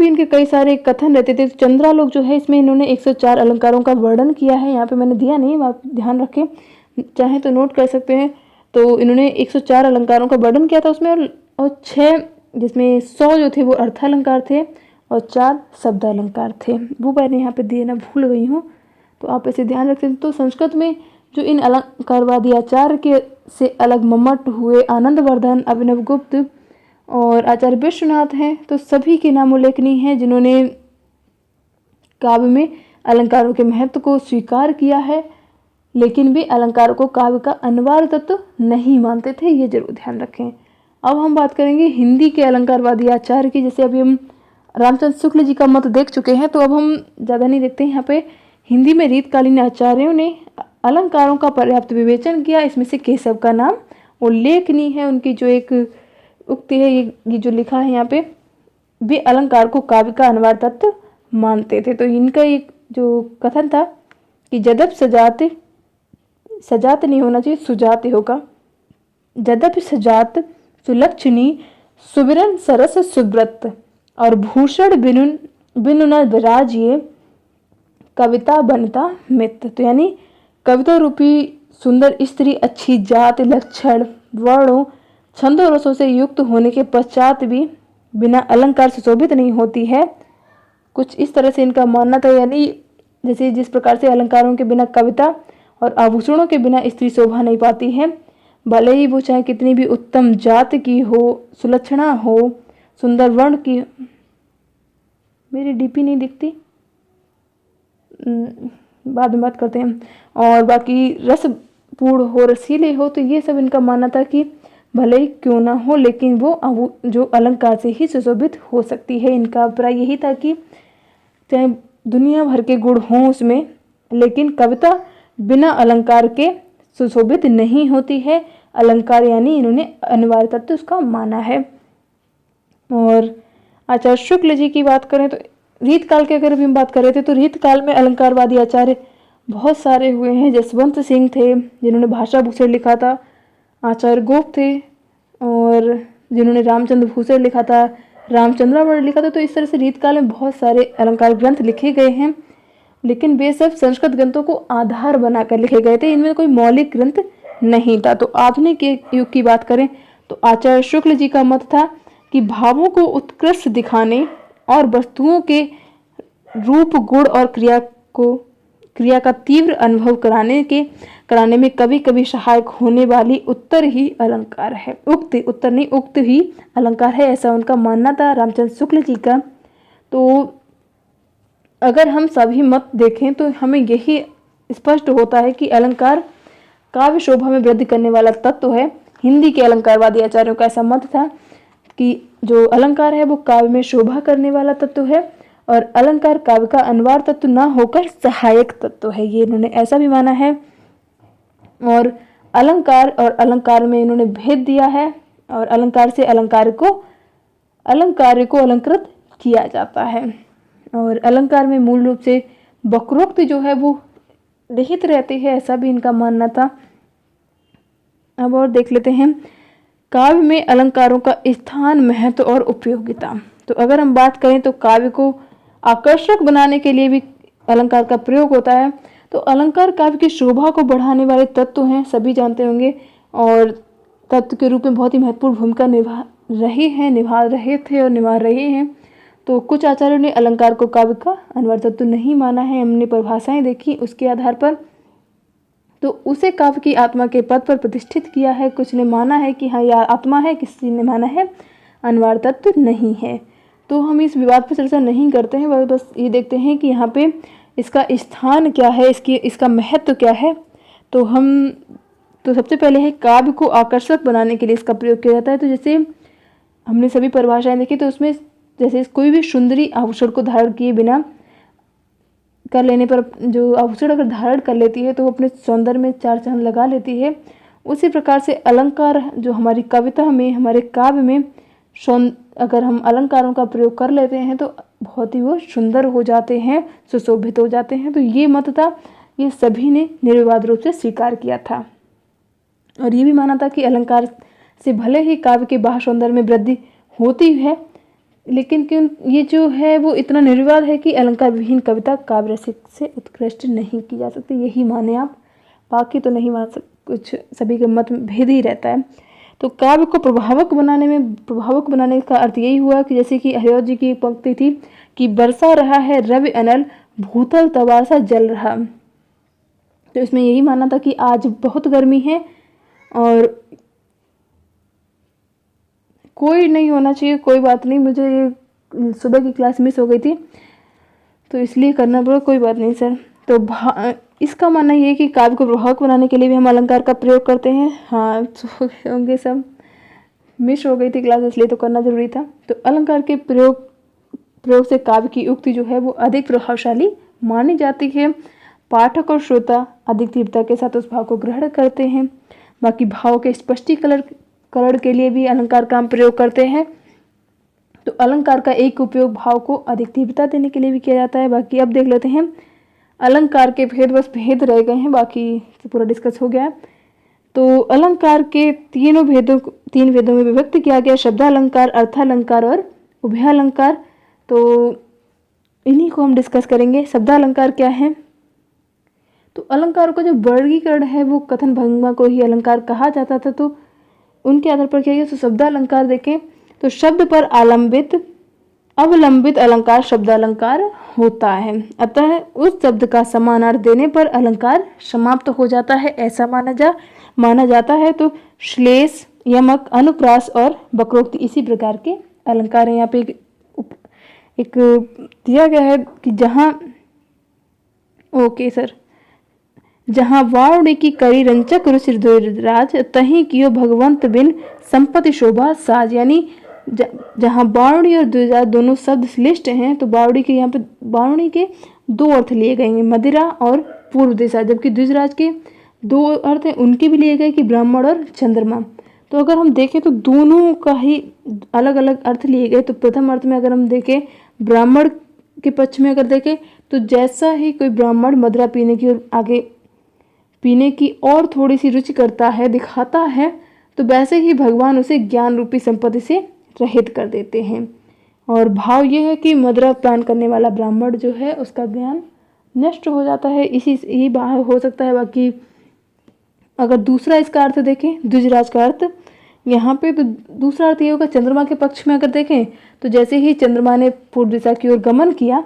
Speaker 1: इनके कई सारे कथन रहते थे। तो चंद्रालोक जो है, इसमें इन्होंने 104 अलंकारों का वर्णन किया है। यहाँ पे मैंने दिया नहीं, आप ध्यान रखें, चाहे तो नोट कर सकते हैं। तो इन्होंने 104 अलंकारों का वर्णन किया था उसमें, और 6 जिसमें 100 जो थे वो अर्थालंकार थे और 4 शब्द अलंकार थे। वो मैंने यहाँ पे देना भूल गई हूँ, तो आप इसे ध्यान रख सकते हैं। तो संस्कृत में जो इन अलंकारवादी आचार्य के से अलग मम्मट हुए आनंदवर्धन, अभिनव गुप्त और आचार्य विश्वनाथ हैं, तो सभी के नाम उल्लेखनीय हैं जिन्होंने काव्य में अलंकारों के महत्व को स्वीकार किया है, लेकिन वे अलंकारों को काव्य का अनिवार्य तत्व नहीं मानते थे, ये जरूर ध्यान रखें। अब हम बात करेंगे हिंदी के अलंकारवादी आचार्य की। जैसे अभी हम रामचंद्र शुक्ल जी का मत देख चुके हैं, तो अब हम ज़्यादा नहीं देखते हैं। यहाँ पे हिंदी में रीतकालीन आचार्यों ने अलंकारों का पर्याप्त विवेचन किया। इसमें से केशव का नाम उल्लेखनीय है। उनकी जो एक उक्ति है, ये जो लिखा है यहाँ पे, वे अलंकार को काव्य का अनिवार्य तत्व मानते थे। तो इनका एक जो कथन था कि जदप सजात नहीं होना चाहिए, सुजात होगा। जदप सजात सुलक्षणी सुबिरन सरस सुब्रत और भूषण बिनु न विराजिए कविता बनता मित्र। तो यानी कविता रूपी सुंदर स्त्री अच्छी जात, लक्षण, वर्णों, छंदों रसों से युक्त होने के पश्चात भी बिना अलंकार से शोभित नहीं होती है। कुछ इस तरह से इनका मानना था। यानी जैसे जिस प्रकार से अलंकारों के बिना कविता और आभूषणों के बिना स्त्री शोभा नहीं पाती है, भले ही वो चाहे कितनी भी उत्तम जात की हो, सुलक्षणा हो, सुंदर वर्ण की। मेरी डीपी नहीं दिखती, बाद में बात करते हैं। और बाकी रसपूर्ण हो, रसीले हो, तो ये सब इनका मानना था कि भले ही क्यों ना हो, लेकिन वो जो अलंकार से ही सुशोभित हो सकती है। इनका अभिप्राय यही था कि चाहे दुनिया भर के गुण हों उसमें, लेकिन कविता बिना अलंकार के सुशोभित नहीं होती है। अलंकार यानी इन्होंने अनिवार्य तत्व उसका माना है। और आचार्य शुक्ल जी की बात करें तो रीतकाल की अगर हम बात कर रहे थे, तो रीतकाल में अलंकारवादी आचार्य बहुत सारे हुए हैं। जसवंत सिंह थे जिन्होंने भाषा भूषण लिखा था, आचार्य गोप थे और जिन्होंने रामचंद्र भूषण लिखा था, रामचंद्रावर्ण लिखा था। तो इस तरह से रीतकाल में बहुत सारे अलंकार ग्रंथ लिखे गए हैं, लेकिन वे सब संस्कृत ग्रंथों को आधार बनाकर लिखे गए थे। इनमें कोई मौलिक ग्रंथ नहीं था। तो आधुनिक युग की बात करें तो आचार्य शुक्ल जी का मत था कि भावों को उत्कृष्ट दिखाने और वस्तुओं के रूप, गुण और क्रिया का तीव्र अनुभव कराने में कभी कभी सहायक होने वाली उत्तर ही अलंकार है। उक्त ही अलंकार है, ऐसा उनका मानना था रामचंद्र शुक्ल जी का। तो अगर हम सभी मत देखें तो हमें यही स्पष्ट होता है कि अलंकार काव्य शोभा में वृद्धि करने वाला तत्व है। हिंदी के अलंकारवादी आचार्यों का ऐसा मत था कि जो अलंकार है वो काव्य में शोभा करने वाला तत्व है और अलंकार काव्य का अनिवार्य तत्व न होकर सहायक तत्व है, ये इन्होंने ऐसा भी माना है। और अलंकार में इन्होंने भेद दिया है और अलंकार से अलंकार को अलंकृत किया जाता है। और अलंकार में मूल रूप से वक्रोक्ति जो है वो निहित रहती है, ऐसा भी इनका मानना था। अब और देख लेते हैं काव्य में अलंकारों का स्थान, महत्व और उपयोगिता। तो अगर हम बात करें तो काव्य को आकर्षक बनाने के लिए भी अलंकार का प्रयोग होता है। तो अलंकार काव्य की शोभा को बढ़ाने वाले तत्व हैं, सभी जानते होंगे, और तत्व के रूप में बहुत ही महत्वपूर्ण भूमिका निभा रहे हैं। तो कुछ आचार्यों ने अलंकार को काव्य का अनिवार्य तत्व नहीं माना है। हमने परिभाषाएं देखी उसके आधार पर, तो उसे काव्य की आत्मा के पद पर प्रतिष्ठित किया है। कुछ ने माना है कि हाँ यह आत्मा है, किसी ने माना है अनिवार्य तत्व नहीं है। तो हम इस विवाद पर चर्चा नहीं करते हैं, बस ये देखते हैं कि यहाँ पे इसका स्थान क्या है, इसका महत्व क्या है। तो सबसे पहले है काव्य को आकर्षक बनाने के लिए इसका प्रयोग किया जाता है। तो जैसे हमने सभी परिभाषाएं देखी, तो उसमें जैसे कोई भी सुंदरी आभूषण को धारण किए बिना कर लेने पर, जो आभूषण अगर धारण कर लेती है तो वो अपने सौंदर्य में चार चांद लगा लेती है। उसी प्रकार से अलंकार जो हमारी कविता में, हमारे काव्य में अगर हम अलंकारों का प्रयोग कर लेते हैं तो बहुत ही वो सुंदर हो जाते हैं, सुशोभित हो जाते हैं। तो ये मत था, ये सभी ने निर्विवाद रूप से स्वीकार किया था। और ये भी माना था कि अलंकार से भले ही काव्य के बाह्य सौंदर्य में वृद्धि होती है, लेकिन क्यों ये जो है वो इतना निर्विवाद है कि अलंकार विहीन कविता काव्य रसिक से उत्कृष्ट नहीं की जा सकती। यही माने आप, बाकी तो नहीं मान सकते। कुछ सभी के मत में भेद ही रहता है। तो काव्य को प्रभावक बनाने का अर्थ यही हुआ कि जैसे कि हरिऔध जी की एक पंक्ति थी कि बरसा रहा है रवि अनल, भूतल तवासा जल रहा। तो इसमें यही मानना था कि आज बहुत गर्मी है और कोई नहीं होना चाहिए, कोई बात नहीं, मुझे ये सुबह की क्लास मिस हो गई थी तो इसलिए करना पड़ा, कोई बात नहीं सर। तो इसका मानना ये है कि काव्य को प्रभावक बनाने के लिए भी हम अलंकार का प्रयोग करते हैं। हाँ तो होंगे सब, मिस हो गई थी क्लास इसलिए तो करना जरूरी था। तो अलंकार के प्रयोग से काव्य की उक्ति जो है वो अधिक प्रभावशाली मानी जाती है। पाठक और श्रोता अधिक तीव्रता के साथ उस भाव को ग्रहण करते हैं। बाकी भाव के स्पष्टीकरण के लिए भी अलंकार का हम प्रयोग करते हैं। तो अलंकार का एक उपयोग भाव को अधिक तीव्रता देने के लिए भी किया जाता है। बाकी अब देख लेते हैं अलंकार के भेद, बस भेद रह गए हैं, बाकी तो पूरा डिस्कस हो गया है। तो अलंकार के तीन भेदों में विभक्त किया गया, शब्दालंकार, अर्थालंकार और उभयालंकार। तो इन्हीं को हम डिस्कस करेंगे। शब्दालंकार क्या है? तो अलंकारों का जो वर्गीकरण है वो कथन भंगिमा को ही अलंकार कहा जाता था, तो उनके आधार पर क्या गया। तो शब्दालंकार देखें तो शब्द पर अवलंबित अलंकार शब्दालंकार होता है, अतः उस शब्द का समानार्थ देने पर अलंकार समाप्त हो जाता है, ऐसा माना जाता है। तो श्लेष, यमक, अनुप्रास और वक्रोक्ति इसी प्रकार के अलंकार हैं। यहाँ पे एक दिया गया है कि जहाँ वारुणी की करी रंचक रुचिर द्विराज, तहीं कियो भगवंत बिन संपत्ति शोभा साज। यानी जहाँ वारुणी और द्विराज दोनों शब्द श्लिष्ट हैं, तो वारुणी के यहाँ पे वारुणी के दो अर्थ लिए गए हैं, मदिरा और पूर्व दिशा, जबकि द्विजराज के दो अर्थ हैं, उनके भी लिए गए कि ब्राह्मण और चंद्रमा। तो अगर हम देखें तो दोनों का ही अलग अलग अर्थ लिए गए। तो प्रथम अर्थ में अगर हम देखें ब्राह्मण के पक्ष में अगर देखें तो जैसा ही कोई ब्राह्मण मदिरा पीने की और थोड़ी सी रुचि करता है, दिखाता है, तो वैसे ही भगवान उसे ज्ञान रूपी संपत्ति से रहित कर देते हैं। और भाव यह है कि मदिरा पान करने वाला ब्राह्मण जो है उसका ज्ञान नष्ट हो जाता है, यही भाव हो सकता है। बाकी अगर दूसरा इसका अर्थ देखें द्विजराज का अर्थ यहाँ पे, तो दूसरा अर्थ ये होगा चंद्रमा के पक्ष में अगर देखें तो जैसे ही चंद्रमा ने पूर्व दिशा की ओर गमन किया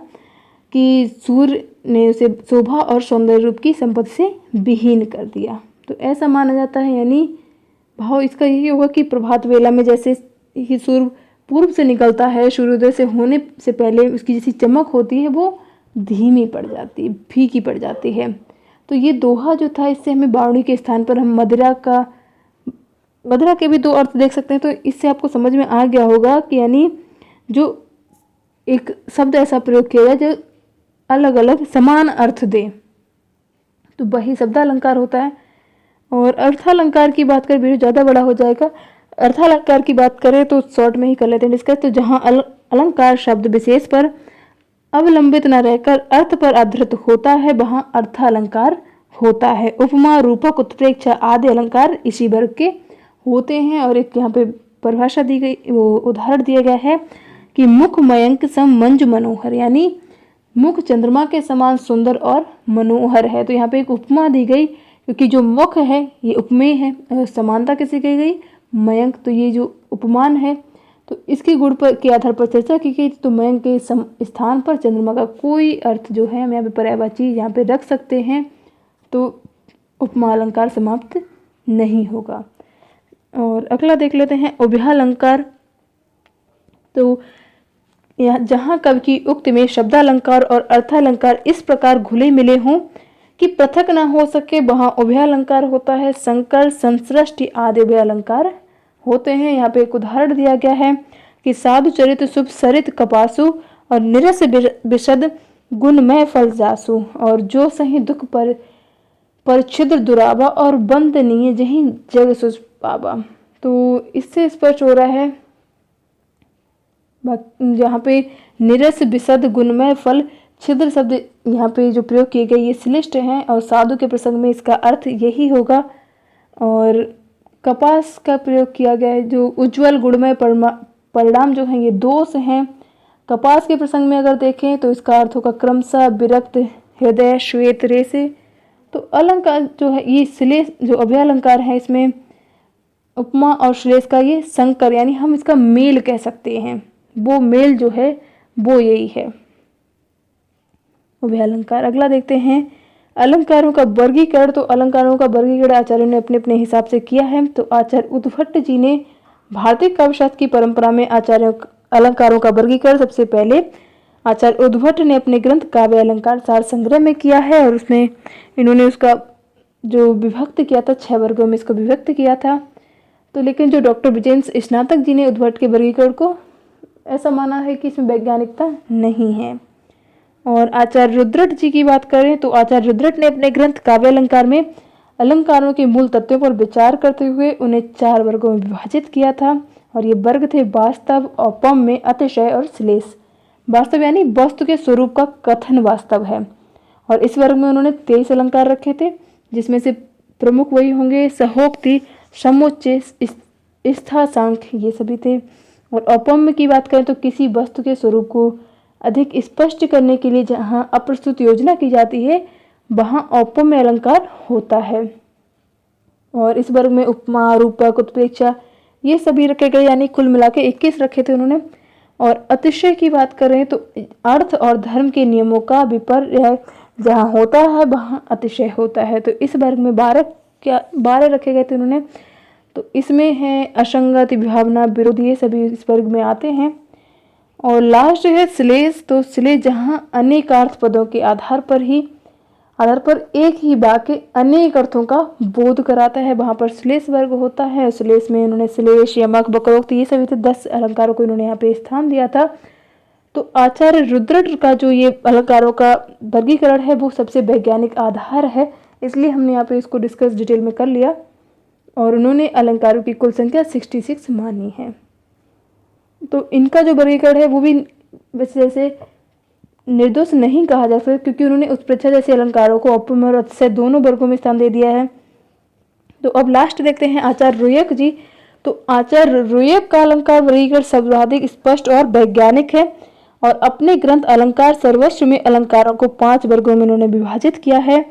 Speaker 1: कि सूर्य ने उसे शोभा और सौंदर्य रूप की संपत्ति से विहीन कर दिया, तो ऐसा माना जाता है। यानी भाव इसका यही होगा कि प्रभात वेला में जैसे ही सूर्य पूर्व से निकलता है, सूर्योदय से होने से पहले उसकी जैसी चमक होती है वो धीमी पड़ जाती है, फीकी पड़ जाती है। तो ये दोहा जो था, इससे हमें वारुणी के स्थान पर हम मदिरा के भी दो अर्थ देख सकते हैं। तो इससे आपको समझ में आ गया होगा कि यानी जो एक शब्द ऐसा प्रयोग किया जाए जो अलग अलग समान अर्थ दे, तो वही शब्दालंकार होता है। और अर्थालंकार की बात करें, वीडियो ज़्यादा बड़ा हो जाएगा। अर्थालंकार की बात करें तो शॉर्ट में ही कर लेते हैं डिस्कस। तो जहाँ अलंकार शब्द विशेष पर अवलंबित न रहकर अर्थ पर आधारित होता है, वहाँ अर्थालंकार होता है। उपमा, रूपक, उत्प्रेक्षा आदि अलंकार इसी वर्ग के होते हैं। और एक यहाँ पे परिभाषा दी गई, वो उदाहरण दिया गया है कि मुख मयंक सम मंजु मनोहर, यानी मुख चंद्रमा के समान सुंदर और मनोहर है। तो यहाँ पे एक उपमा दी गई, क्योंकि जो मुख है ये उपमेय है, समानता किसी की गई, मयंक तो ये जो उपमान है, तो इसके गुण पर के आधार पर चर्चा की गई। तो मयंक के स्थान पर चंद्रमा का कोई अर्थ जो है हम यहाँ पे पर्यायवाची यहाँ पे रख सकते हैं, तो उपमा अलंकार समाप्त नहीं होगा। और अगला देख लेते हैं उभयालंकार। तो यहाँ जहाँ कवि की उक्ति में शब्दालंकार और अर्थालंकार इस प्रकार घुले मिले हों कि पृथक न हो सके, वहाँ उभयालंकार होता है। संकर, संसृष्टि आदि उभयालंकार होते हैं। यहाँ पे एक उदाहरण दिया गया है कि साधु चरित शुभ सरित कपासु और निरस विशद गुणमय फल जासु, और जो सही दुख पर छिद्र दुराबा और बंदनीय जहीं जग सुज पावा। तो इससे स्पष्ट हो रहा है यहाँ पे निरस विशद गुणमय फल, छिद्र शब्द यहाँ पे जो प्रयोग किए गए ये श्लिष्ट हैं, और साधु के प्रसंग में इसका अर्थ यही होगा। और कपास का प्रयोग किया गया है, जो उज्ज्वल गुणमय परिणाम जो हैं ये दोष हैं। कपास के प्रसंग में अगर देखें तो इसका अर्थ होगा क्रमशः विरक्त हृदय, श्वेत रेशे तो अलंकार जो है ये श्लेष जो अव्यय अलंकार है, इसमें उपमा और श्लेष का ये संकर यानी हम इसका मेल कह सकते हैं, वो मेल जो है वो यही है अव्यय अलंकार। अगला देखते हैं अलंकारों का वर्गीकरण। तो अलंकारों का वर्गीकरण आचार्यों ने अपने अपने हिसाब से किया है। तो आचार्य उद्भट जी ने भारतीय काव्यशास्त्र की परंपरा में आचार्यों अलंकारों का वर्गीकरण सबसे पहले आचार्य उद्भट ने अपने ग्रंथ काव्य अलंकार सार संग्रह में किया है, और उसमें इन्होंने उसका जो विभक्त किया था 6 वर्गों में इसको विभक्त किया था। तो लेकिन जो डॉक्टर विजेंद्र स्नातक जी ने उद्भट के वर्गीकरण को ऐसा माना है कि इसमें वैज्ञानिकता नहीं है। और आचार्य रुद्रट जी की बात करें तो आचार्य रुद्रट ने अपने ग्रंथ काव्य अलंकार में अलंकारों के मूल तत्वों पर विचार करते हुए उन्हें 4 वर्गों में विभाजित किया था, और ये वर्ग थे वास्तव, औपम्य, अतिशय और श्लेष। वास्तव यानी वस्तु के स्वरूप का कथन वास्तव है, और इस वर्ग में उन्होंने 23 अलंकार रखे थे, जिसमें से प्रमुख वही होंगे सहोक्ति, समुच्चय, स्थासांख्य, ये सभी थे। और औपम्य की बात करें तो किसी वस्तु के स्वरूप को अधिक स्पष्ट करने के लिए जहाँ अप्रस्तुत योजना की जाती है वहाँ औपम्य अलंकार होता है। और इस वर्ग में उपमा, रूपक, उत्प्रेक्षा ये सभी रखे गए, यानी कुल मिला के 21 रखे थे उन्होंने। और अतिशय की बात करें तो अर्थ और धर्म के नियमों का विपर्य जहाँ होता है वहाँ अतिशय होता है। तो इस वर्ग में 12 रखे गए थे उन्होंने। तो इसमें है असंगत, विभावना, विरोध, ये सभी इस वर्ग में आते हैं। और लास्ट है श्लेष। तो श्लेष जहाँ अनेकार्थ पदों के आधार पर एक ही वाक्य अनेक अर्थों का बोध कराता है, वहाँ पर श्लेष वर्ग होता है। श्लेष में इन्होंने श्लेष, यमक, वक्रोक्त ये सभी थे 10 अलंकारों को इन्होंने यहाँ पे स्थान दिया था। तो आचार्य रुद्रट का जो ये अलंकारों का वर्गीकरण है वो सबसे वैज्ञानिक आधार है, इसलिए हमने यहाँ पे इसको डिस्कस डिटेल में कर लिया। और उन्होंने अलंकारों की कुल संख्या 66 मानी है। तो इनका जो वर्गीकरण है वो भी वैसे जैसे निर्दोष नहीं कहा जा सकता, क्योंकि उन्होंने उत्प्रेक्षा जैसे अलंकारों को औपम्य और अतिशय दोनों वर्गों में स्थान दे दिया है। तो अब लास्ट देखते हैं आचार्य रुयक जी। तो आचार्य रुयक का अलंकार वर्गीकरण सर्वाधिक स्पष्ट और वैज्ञानिक है, और अपने ग्रंथ अलंकार सर्वस्व में अलंकारों को 5 वर्गों में उन्होंने विभाजित किया है।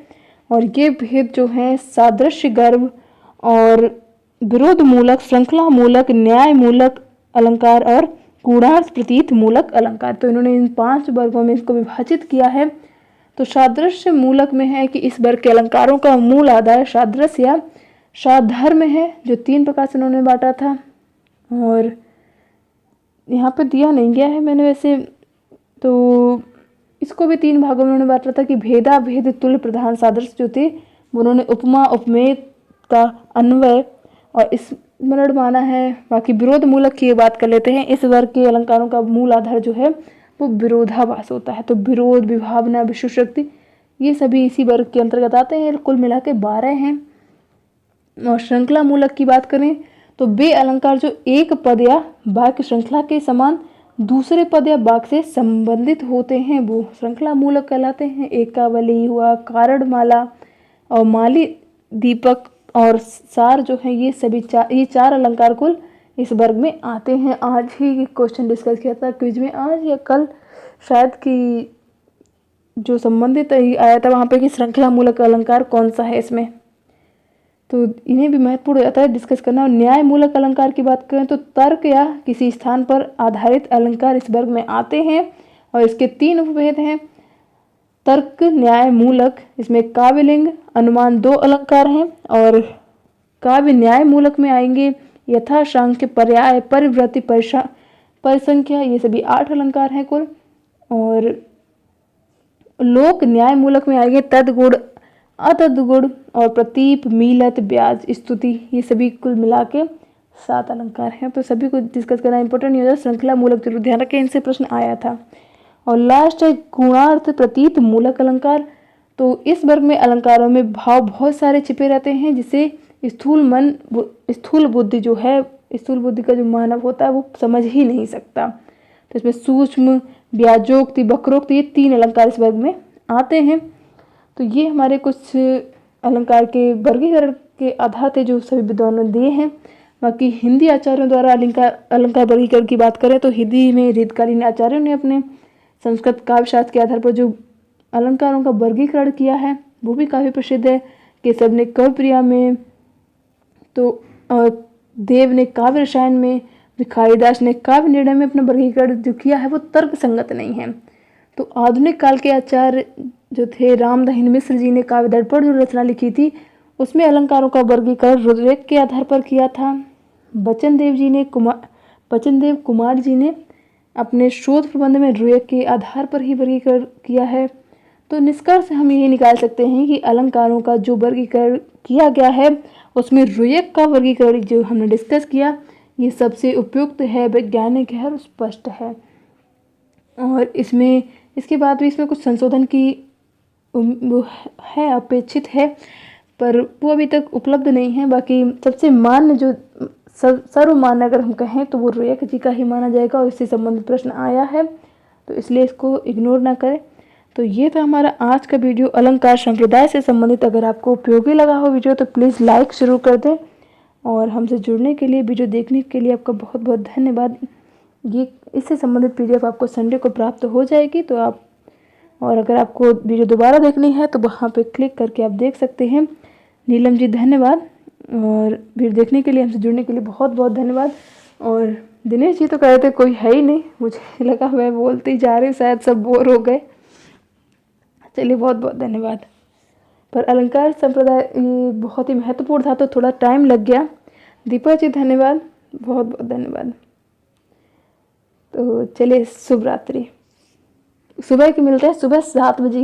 Speaker 1: और ये भेद जो है सादृश्य गर्भ और विरोध मूलक, श्रृंखला मूलक, न्याय मूलक अलंकार और गुणार्थ प्रतीत मूलक अलंकार। तो इन्होंने इन 5 वर्गों में इसको विभाजित किया है। तो सादृश्य मूलक में है कि इस वर्ग के अलंकारों का मूल आधार सादृश्य या साधर्म है, जो 3 प्रकार से उन्होंने बांटा था। और यहाँ पे दिया नहीं गया है मैंने वैसे, तो इसको भी 3 भागों में उन्होंने बांटा था कि भेदा भेद तुल्य प्रधान सादृश्य जो थे उन्होंने उपमा, उपमेय का अन्वय और स्मरण माना है। बाकी विरोध मूलक की बात कर लेते हैं। इस वर्ग के अलंकारों का मूल आधार जो है वो विरोधाभास होता है। तो विरोध, विभावना, विश्व शक्ति ये सभी इसी वर्ग के अंतर्गत आते हैं। कुल मिला के 12 हैं। और श्रृंखला मूलक की बात करें तो वे अलंकार जो एक पद या वाक्य श्रृंखला के समान दूसरे पद या वाक्य से संबंधित होते हैं वो श्रृंखला मूलक कहलाते हैं। एकावली हुआ, कारणमाला और माली, दीपक और सार जो है ये सभी ये 4 अलंकार कुल इस वर्ग में आते हैं। आज ही क्वेश्चन डिस्कस किया था क्विज में, आज या कल शायद कि जो संबंधित आया था वहाँ पे कि श्रृंखला मूलक अलंकार कौन सा है इसमें, तो इन्हें भी महत्वपूर्ण हो जाता है डिस्कस करना। और न्याय मूलक अलंकार की बात करें तो तर्क या किसी स्थान पर आधारित अलंकार इस वर्ग में आते हैं। और इसके 3 उपभेद हैं। तर्क, न्याय, मूलक, इसमें काव्यलिंग, अनुमान 2 अलंकार हैं। और काव्य न्याय मूलक में आएंगे यथा, सांख्य, पर्याय, परिवृत्ति, परिसंख्या, ये सभी 8 अलंकार हैं कुल। और लोक न्याय मूलक में आएंगे तद्गुण, अतद्गुण और प्रतीप, मीलत, ब्याज, स्तुति, ये सभी कुल मिला के 7 अलंकार हैं। तो सभी को डिस्कस करना इंपॉर्टेंट नहीं होता। श्रृंखला मूलक जरूर ध्यान रखें, इनसे प्रश्न आया था। और लास्ट है गुणार्थ प्रतीत मूलक अलंकार। तो इस वर्ग में अलंकारों में भाव बहुत सारे छिपे रहते हैं, जिसे स्थूल बुद्धि जो है, स्थूल बुद्धि का जो मानव होता है वो समझ ही नहीं सकता। तो इसमें सूक्ष्म, ब्याजोक्ति, वक्रोक्ति ये 3 अलंकार इस वर्ग में आते हैं। तो ये हमारे कुछ अलंकार के वर्गीकरण के आधार थे जो सभी विद्वानों ने दिए हैं। बाकी हिंदी आचार्यों द्वारा अलंकार वर्गीकरण की बात करें तो हिंदी में रीतकालीन आचार्यों ने अपने संस्कृत काव्यशास्त्र के आधार पर जो अलंकारों का वर्गीकरण किया है वो भी काफ़ी प्रसिद्ध है। केशव ने कविप्रिया में, तो देव ने काव्य रसायन में, भिखारीदास ने काव्य निर्णय में अपना वर्गीकरण जो किया है वो तर्क संगत नहीं है। तो आधुनिक काल के आचार्य जो थे रामदहिन मिश्र जी ने काव्य दर्पण जो रचना लिखी थी उसमें अलंकारों का वर्गीकरण रुद्रक के आधार पर किया था। बचनदेव कुमार जी ने अपने शोध प्रबंध में रुयक के आधार पर ही वर्गीकरण किया है। तो निष्कर्ष हम यही निकाल सकते हैं कि अलंकारों का जो वर्गीकरण किया गया है उसमें रुयक का वर्गीकरण जो हमने डिस्कस किया ये सबसे उपयुक्त है, वैज्ञानिक है और स्पष्ट है। और इसके बाद भी इसमें कुछ संशोधन की है, अपेक्षित है, पर वो अभी तक उपलब्ध नहीं है। बाकी सबसे मान्य जो सर्वमान्य अगर हम कहें तो वो रुयक जी का ही माना जाएगा और इससे संबंधित प्रश्न आया है तो इसलिए इसको इग्नोर ना करें। तो ये था हमारा आज का वीडियो अलंकार संप्रदाय से संबंधित। अगर आपको उपयोगी लगा हो वीडियो तो प्लीज़ लाइक जरूर कर दें और हमसे जुड़ने के लिए, वीडियो देखने के लिए आपका बहुत बहुत धन्यवाद। ये इससे संबंधित PDF आपको संडे को प्राप्त हो जाएगी तो आप, और अगर आपको वीडियो दोबारा देखनी है तो वहाँ पे क्लिक करके आप देख सकते हैं। नीलम जी धन्यवाद और वीडियो देखने के लिए, हमसे जुड़ने के लिए बहुत बहुत धन्यवाद। और दिनेश जी तो कह रहे थे कोई है ही नहीं, मुझे लगा मैं बोलते ही जा रही हूँ, शायद सब बोर हो गए। चलिए बहुत बहुत धन्यवाद। पर अलंकार संप्रदाय ये बहुत ही महत्वपूर्ण था तो थोड़ा टाइम लग गया। दीपा जी धन्यवाद, बहुत बहुत धन्यवाद। तो चलिए शुभ रात्रि। सुबह के मिलते हैं, सुबह 7 बजे।